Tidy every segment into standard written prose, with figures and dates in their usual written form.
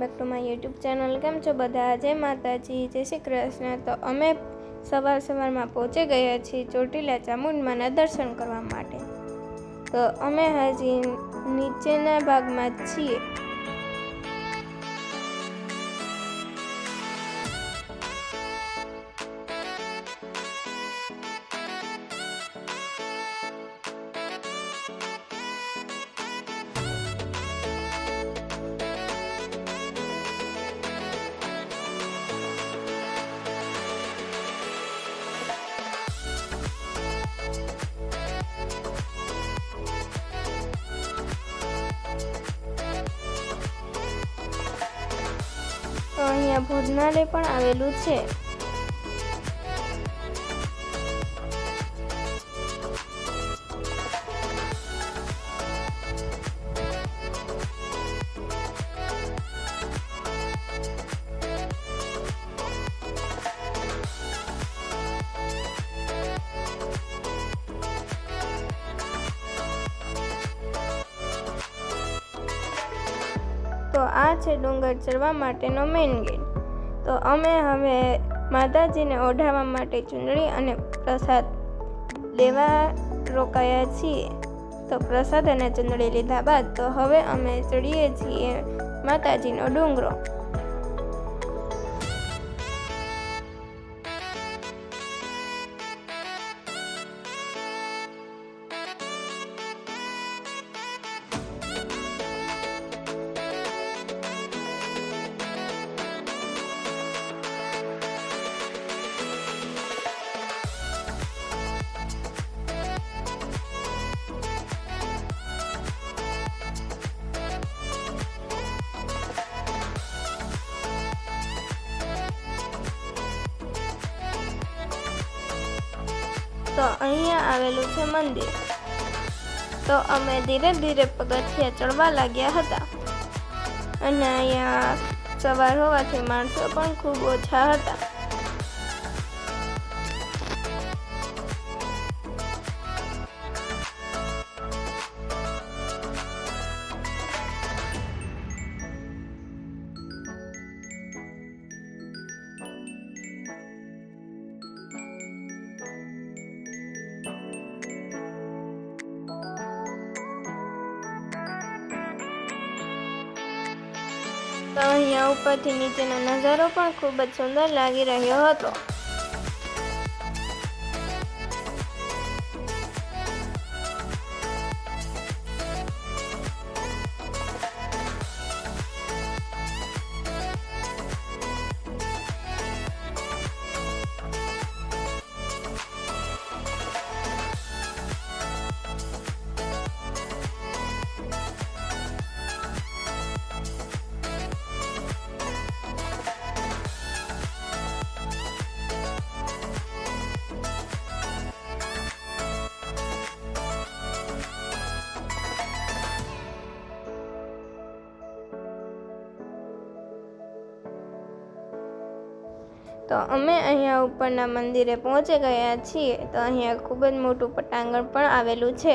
Back to my YouTube channel. કેમ છો બધા? જય માતાજી, જય શ્રી કૃષ્ણ। તો અમે સવારમાં પહોંચી ગયા છીએ ચોટીલા ચામુંડમાના દર્શન કરવા માટે। તો અમે હજી નીચેના ભાગમાં છીએ। તો અહીંયા ભોજનાલય પણ આવેલું છે। તો આ છે ડુંગર ચડવા માટેનો મેઇન ગેટ। તો અમે હવે માતાજીને ઓઢાવવા માટે ચૂંદડી અને પ્રસાદ લેવા રોકાયા છીએ। તો પ્રસાદ અને ચૂંદડી લીધા બાદ તો હવે અમે ચડીએ છીએ માતાજીનો ડુંગરો। તો અહીંયા આવેલું છે મંદિર। તો અમે ધીરે ધીરે પગથિયા ચડવા લાગ્યા હતા અને અહીંયા સવાર હોવાથી માણસો પણ ખૂબ ઓછા હતા। તો અહીંયા ઉપરથી નીચેનો નજારો પણ ખૂબ જ સુંદર લાગી રહ્યો હતો। તો અમે અહીંયા ઉપરના મંદિરે પહોંચી ગયા છીએ। તો અહીંયા ખૂબ જ મોટું પટાંગણ પણ આવેલું છે।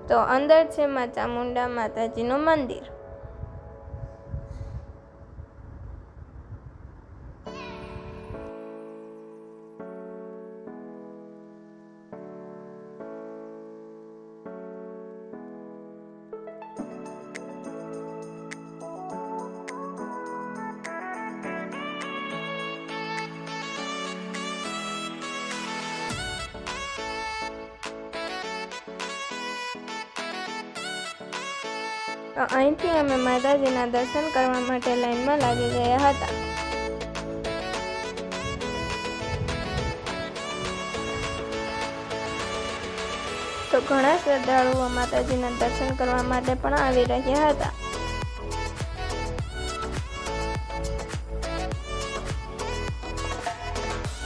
તો અંદર છે મા ચામુંડા માતાજીનું મંદિર। તો અહીંથી અમે માતાજીના દર્શન કરવા માટે લાઈનમાં લાગી ગયા હતા। તો ઘણા શ્રદ્ધાળુઓ માતાજીના દર્શન કરવા માટે પણ આવી રહ્યા હતા।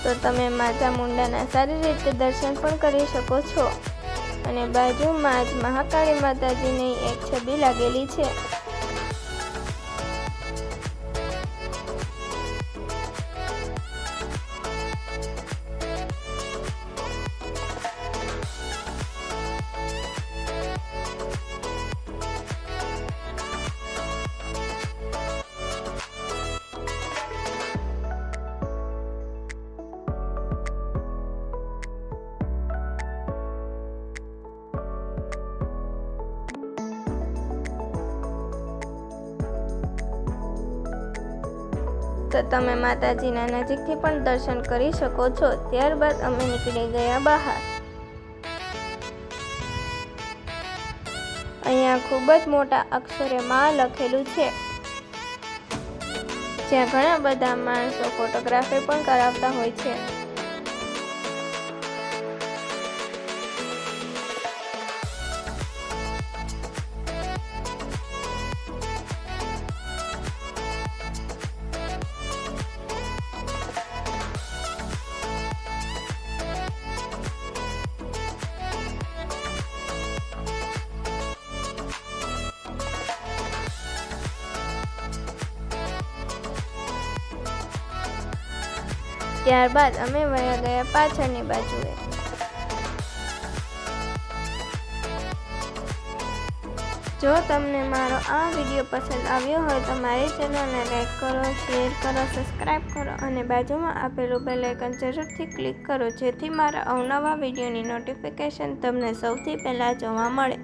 તો તમે મા ચામુંડાના સારી રીતે દર્શન પણ કરી શકો છો। અને બાજુમાં જ મહાકાળી માતાજીની એક છબી લાગેલી છે। તો તમે માતાજીના નજીકથી પણ દર્શન કરી શકો છો. ત્યારબાદ અમે નીકળી ગયા બહાર. અહીંયા ખૂબ જ મોટા અક્ષરે માં લખેલું છે, જ્યાં ઘણા બધા માણસો ફોટોગ્રાફી પણ કરાવતા હોય છે. ત્યારબાદ અમે વયા ગયા પાછળની બાજુએ. જો તમને મારો આ વિડીયો પસંદ આવ્યો હોય તો મારી ચેનલને લાઈક કરો, શેર કરો, સબસ્ક્રાઈબ કરો અને બાજુમાં આપેલું બેલ આઇકન જરૂરથી ક્લિક કરો, જેથી મારા અવનવા વિડીયોની નોટિફિકેશન તમને સૌથી પહેલાં જોવા મળે.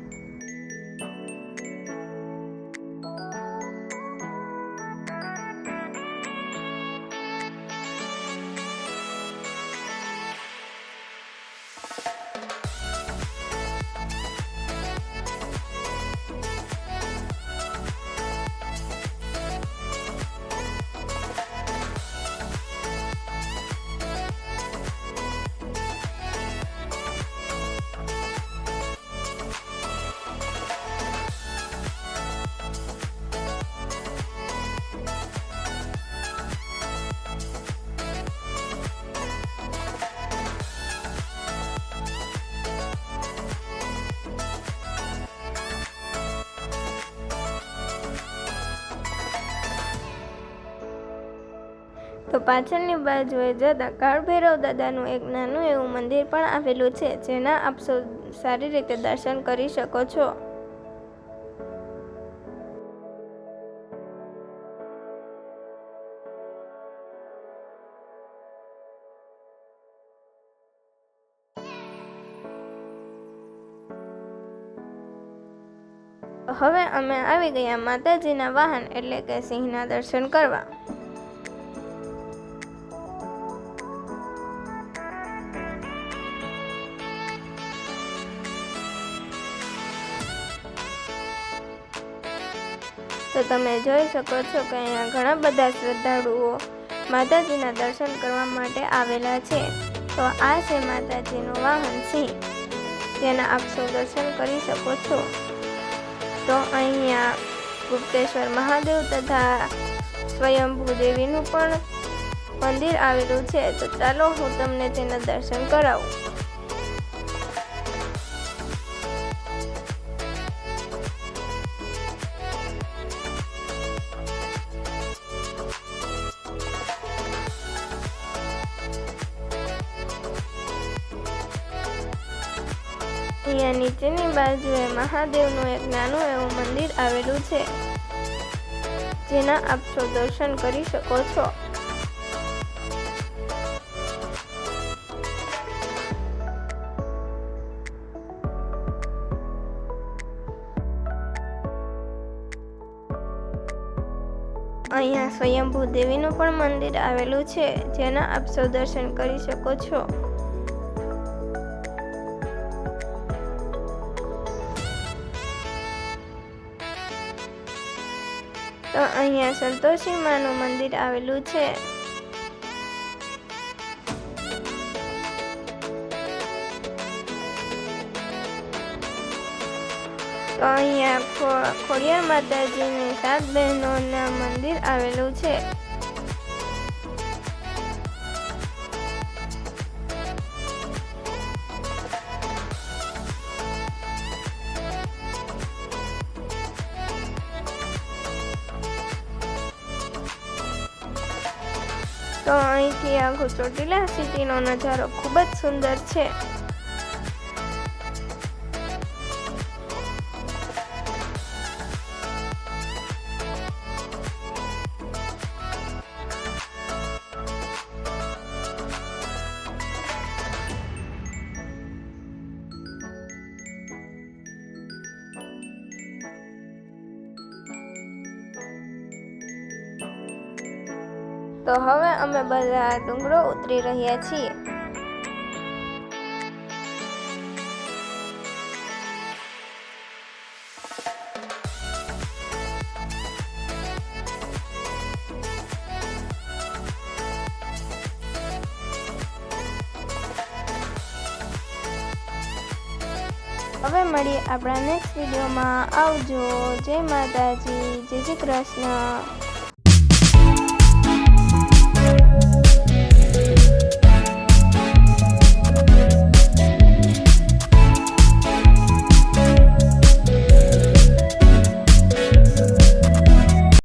તો પાછળની બાજુએ જતાં કાળભૈરવ દાદાનું એક નાનું એવું મંદિર પણ આવેલું છે, જેના આપ સૌ સારી રીતે દર્શન કરી શકો છો. હવે અમે આવી ગયા માતાજીના વાહન એટલે કે સિંહના દર્શન કરવા. તો તમે જોઈ શકો છો કે અહીંયા ઘણા બધા શ્રદ્ધાળુઓ માતાજીના દર્શન કરવા માટે આવેલા છે. તો આ છે માતાજીનું વાહન સિંહ, જેના આપ સૌ દર્શન કરી શકો છો. તો અહીંયા ગુપ્તેશ્વર મહાદેવ તથા સ્વયંભૂ દેવીનું પણ મંદિર આવેલું છે. તો ચાલો હું તમને તેના દર્શન કરાવું. અહીંયા નીચેની બાજુએ મહાદેવનું એક નાનું એવું મંદિર આવેલું છે, જેના આપ સૌ દર્શન કરી શકો છો. અહીંયા સ્વયંભૂ દેવીનું પણ મંદિર આવેલું છે, જેના આપ સૌ દર્શન કરી શકો છો. તો અહીંયા સંતોષી માનું મંદિર આવેલું છે. તો અહીંયા ખોડિયાર માતાજીની 7 બહેનોના મંદિર આવેલું છે. તો અહીંથી આખો ચોટીલા સિટીનો નજારો ખૂબ જ સુંદર છે. તો હવે અમે બધા ડુંગરો ઉતરી રહ્યા છીએ. હવે મળીએ આપણા નેક્સ્ટ વિડીયોમાં. આવજો. જય માતાજી. જય શ્રી કૃષ્ણ.